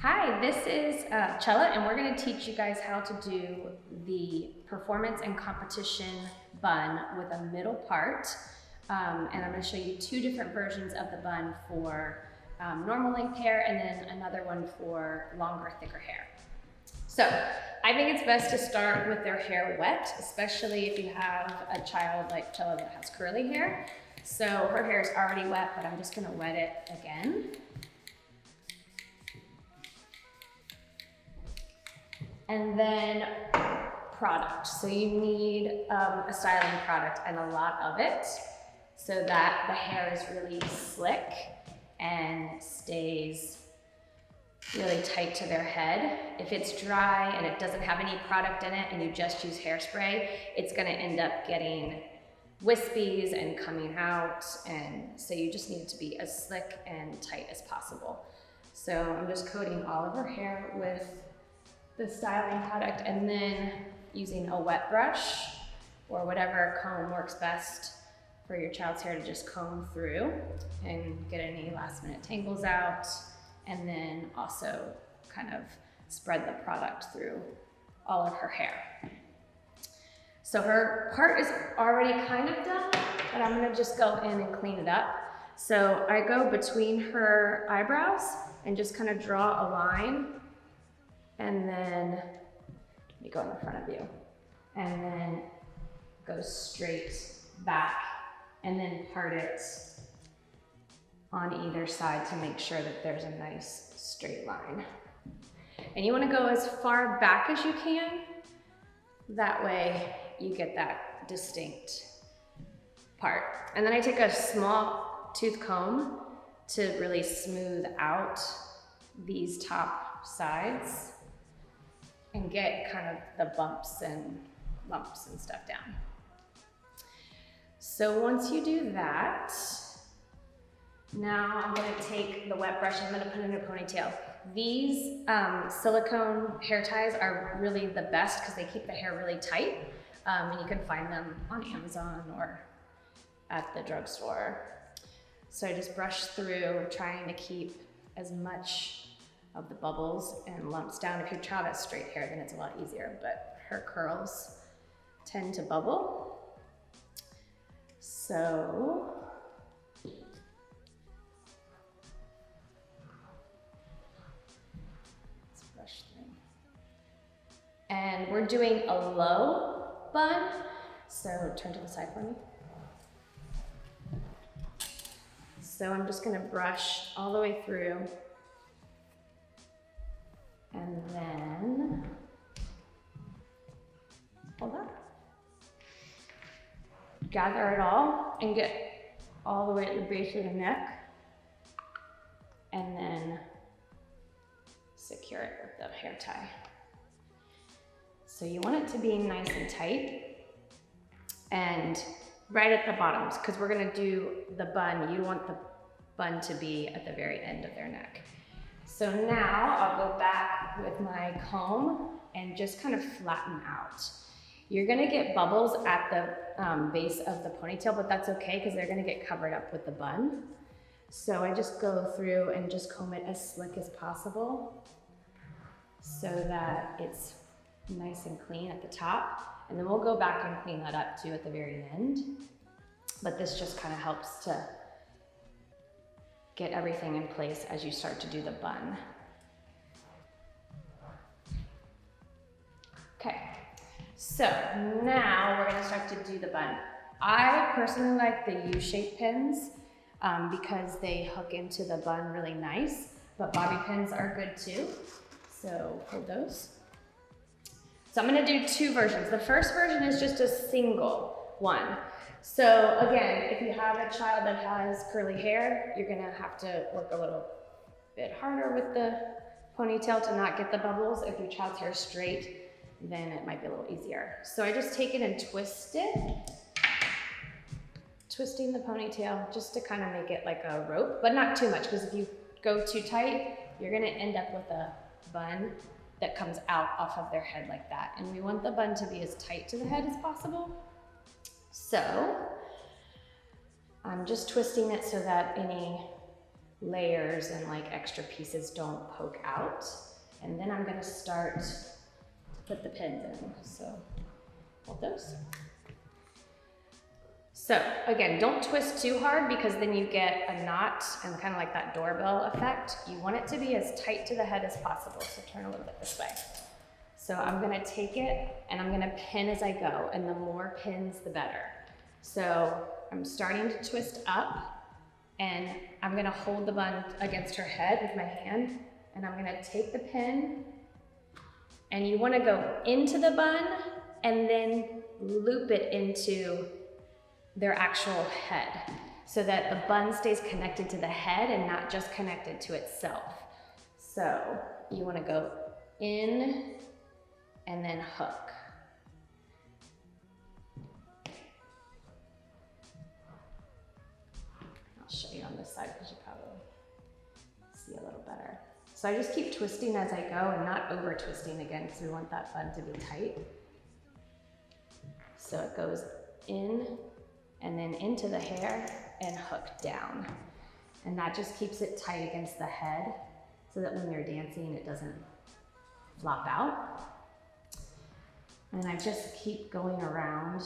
Hi, this is Chella, and we're going to teach you guys how to do the performance and competition bun with a middle part. And I'm going to show you two different versions of the bun for normal length hair and then another one for longer, thicker hair. So I think it's best to start with their hair wet, especially if you have a child like Chella that has curly hair. So her hair is already wet, but I'm just going to wet it again. And then product. So you need a styling product and a lot of it so that the hair is really slick and stays really tight to their head. If it's dry and it doesn't have any product in it and you just use hairspray, it's gonna end up getting wispies and coming out, and so you just need it to be as slick and tight as possible. So I'm just coating all of her hair with the styling product and then using a wet brush or whatever comb works best for your child's hair to just comb through and get any last minute tangles out, and then also kind of spread the product through all of her hair. So her part is already kind of done, but I'm gonna just go in and clean it up. So I go between her eyebrows and just kind of draw a line, and then let me go in the front of you, and then go straight back, and then part it on either side to make sure that there's a nice straight line. And you want to go as far back as you can. That way you get that distinct part. And then I take a small tooth comb to really smooth out these top sides and get kind of the bumps and lumps and stuff down. So once you do that, now I'm gonna take the wet brush and I'm gonna put it in a ponytail. These silicone hair ties are really the best because they keep the hair really tight, and you can find them on Amazon or at the drugstore. So I just brush through, trying to keep as much of the bubbles and lumps down. If your child has straight hair, then it's a lot easier, but her curls tend to bubble. So let's brush through. And we're doing a low bun, so turn to the side for me. So I'm just gonna brush all the way through, and then hold on. Gather it all and get all the way at the base of the neck, and then secure it with the hair tie. So you want it to be nice and tight and right at the bottoms, because we're gonna do the bun. You want the bun to be at the very end of their neck. So now I'll go back with my comb and just kind of flatten out. You're gonna get bubbles at the base of the ponytail, but that's okay because they're gonna get covered up with the bun. So I just go through and just comb it as slick as possible so that it's nice and clean at the top. And then we'll go back and clean that up too at the very end. But this just kind of helps to get everything in place as you start to do the bun. Okay, so now we're gonna start to do the bun. I personally like the U-shaped pins because they hook into the bun really nice, but bobby pins are good too, so hold those. So I'm gonna do two versions. The first version is just a single one. So again, if you have a child that has curly hair, you're gonna have to work a little bit harder with the ponytail to not get the bubbles. If your child's hair is straight, then it might be a little easier. So I just take it and twist it, twisting the ponytail just to kind of make it like a rope, but not too much, because if you go too tight, you're gonna end up with a bun that comes out off of their head like that. And we want the bun to be as tight to the head as possible. So I'm just twisting it so that any layers and like extra pieces don't poke out. And then I'm gonna start to put the pins in. So hold those. So again, don't twist too hard because then you get a knot and kind of like that doorbell effect. You want it to be as tight to the head as possible. So turn a little bit this way. So I'm gonna take it and I'm gonna pin as I go, and the more pins, the better. So I'm starting to twist up and I'm gonna hold the bun against her head with my hand, and I'm gonna take the pin, and you wanna go into the bun and then loop it into their actual head so that the bun stays connected to the head and not just connected to itself. So you wanna go in and then hook. I'll show you on this side because you probably see a little better. So I just keep twisting as I go and not over twisting again because we want that bun to be tight. So it goes in and then into the hair and hook down. And that just keeps it tight against the head so that when you're dancing, it doesn't flop out. And I just keep going around,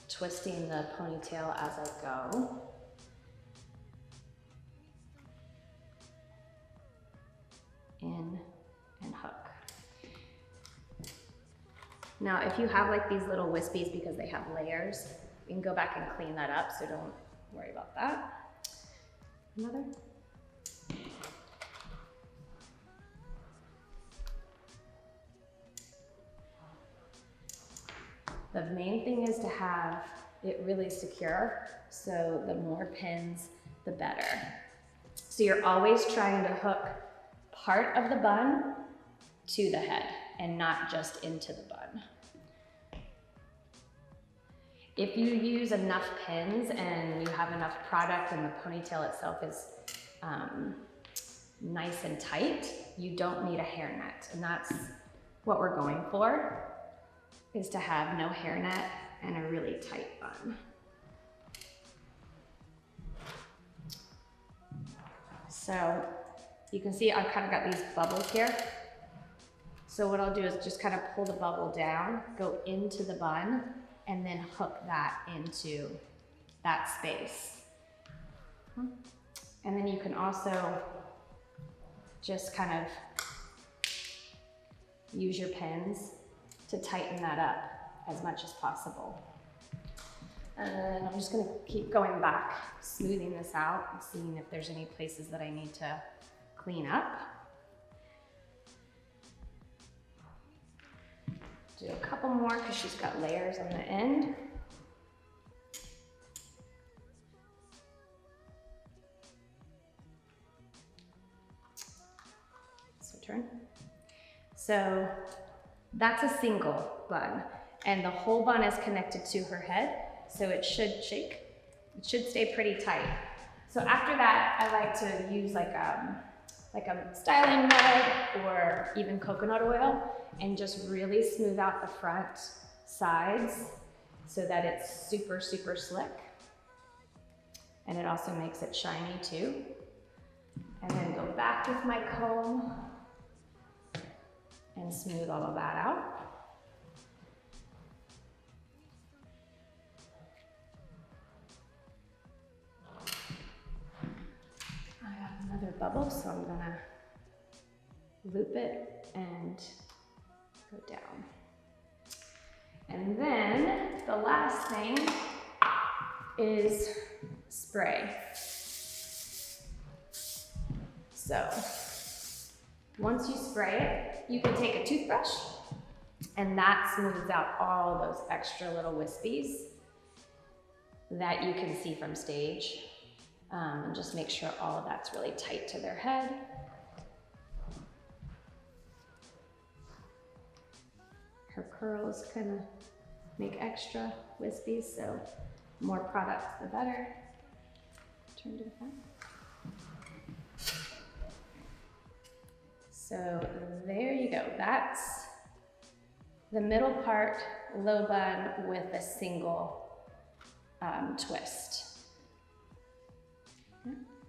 twisting the ponytail as I go. In and hook. Now, if you have like these little wispies because they have layers, you can go back and clean that up, so don't worry about that. Another. The main thing is to have it really secure, so the more pins, the better. So you're always trying to hook part of the bun to the head and not just into the bun. If you use enough pins and you have enough product and the ponytail itself is nice and tight, you don't need a hairnet. And that's what we're going for, is to have no hairnet and a really tight bun. So you can see I've kind of got these bubbles here. So what I'll do is just kind of pull the bubble down, go into the bun, and then hook that into that space. And then you can also just kind of use your pins to tighten that up as much as possible. And I'm just gonna keep going back, smoothing this out and seeing if there's any places that I need to clean up. Do a couple more because she's got layers on the end. So turn. So that's a single bun, and the whole bun is connected to her head, so it should shake. It should stay pretty tight. So after that, I like to use like a styling mud or even coconut oil and just really smooth out the front sides so that it's super, super slick. And it also makes it shiny too. And then go back with my comb and smooth all of that out. I have another bubble, so I'm gonna loop it and go down. And then the last thing is spray. So once you spray it, you can take a toothbrush and that smooths out all those extra little wispies that you can see from stage. And just make sure all of that's really tight to their head. Her curls kind of make extra wispies, so more product, the better. Turn to the front. So there you go. That's the middle part, low bun with a single twist. Hmm?